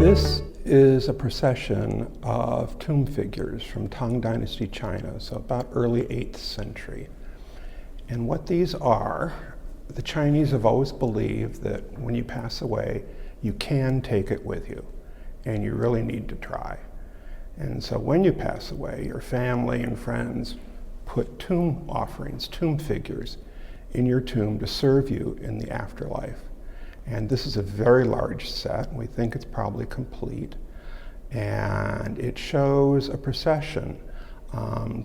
This is a procession of tomb figures from Tang Dynasty China, so about early 8th century. And what these are, the Chinese have always believed that when you pass away, you can take it with you, and you really need to try. And so when you pass away, your family and friends put tomb offerings, tomb figures, in your tomb to serve you in the afterlife. And this is a very large set. We think it's probably complete. And it shows a procession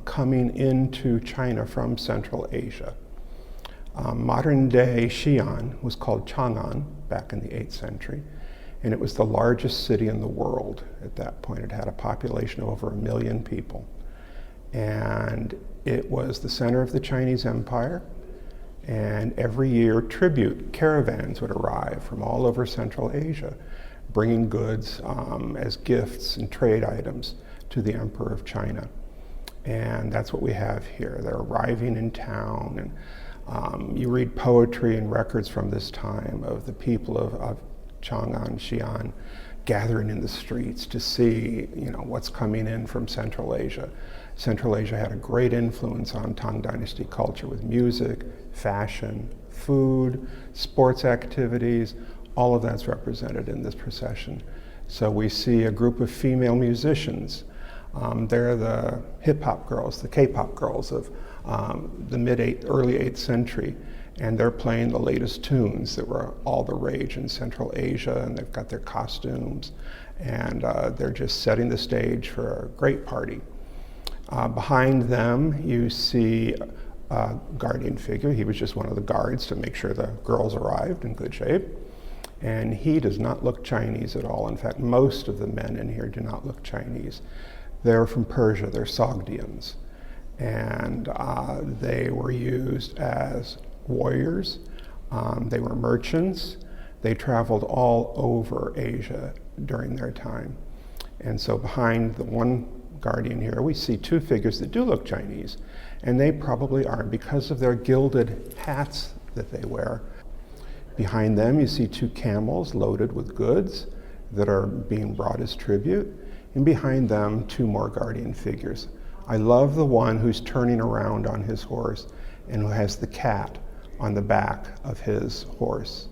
coming into China from Central Asia. Modern day Xi'an was called Chang'an back in the 8th century. And it was the largest city in the world at that point. It had a population of over 1 million people. And it was the center of the Chinese Empire. And every year, tribute caravans would arrive from all over Central Asia, bringing goods as gifts and trade items to the Emperor of China. And that's what we have here. They're arriving in town, and you read poetry and records from this time of the people of Chang'an, Xi'an, gathering in the streets to see, what's coming in from Central Asia. Central Asia had a great influence on Tang Dynasty culture with music, fashion, food, sports activities. All of that's represented in this procession. So we see a group of female musicians. They're the hip-hop girls, the K-pop girls of the early 8th century. And they're playing the latest tunes that were all the rage in Central Asia, and they've got their costumes, and they're just setting the stage for a great party. Behind them, you see a guardian figure. He was just one of the guards to make sure the girls arrived in good shape. And he does not look Chinese at all. In fact, most of the men in here do not look Chinese. They're from Persia, they're Sogdians. And they were used as warriors. They were merchants. They traveled all over Asia during their time. And so behind the one guardian here, we see two figures that do look Chinese, and they probably are because of their gilded hats that they wear. Behind them, you see two camels loaded with goods that are being brought as tribute, and behind them, two more guardian figures. I love the one who's turning around on his horse and who has the cat on the back of his horse.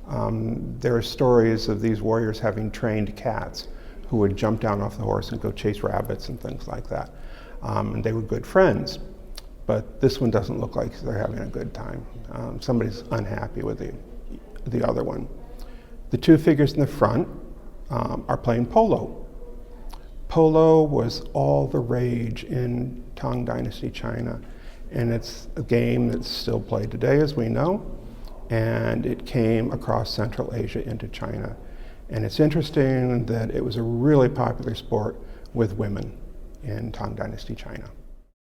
There are stories of these warriors having trained cats who would jump down off the horse and go chase rabbits and things like that. And they were good friends, but this one doesn't look like they're having a good time. Somebody's unhappy with the other one. The two figures in the front are playing polo. Polo was all the rage in Tang Dynasty China, and it's a game that's still played today, as we know, and it came across Central Asia into China. And it's interesting that it was a really popular sport with women in Tang Dynasty China.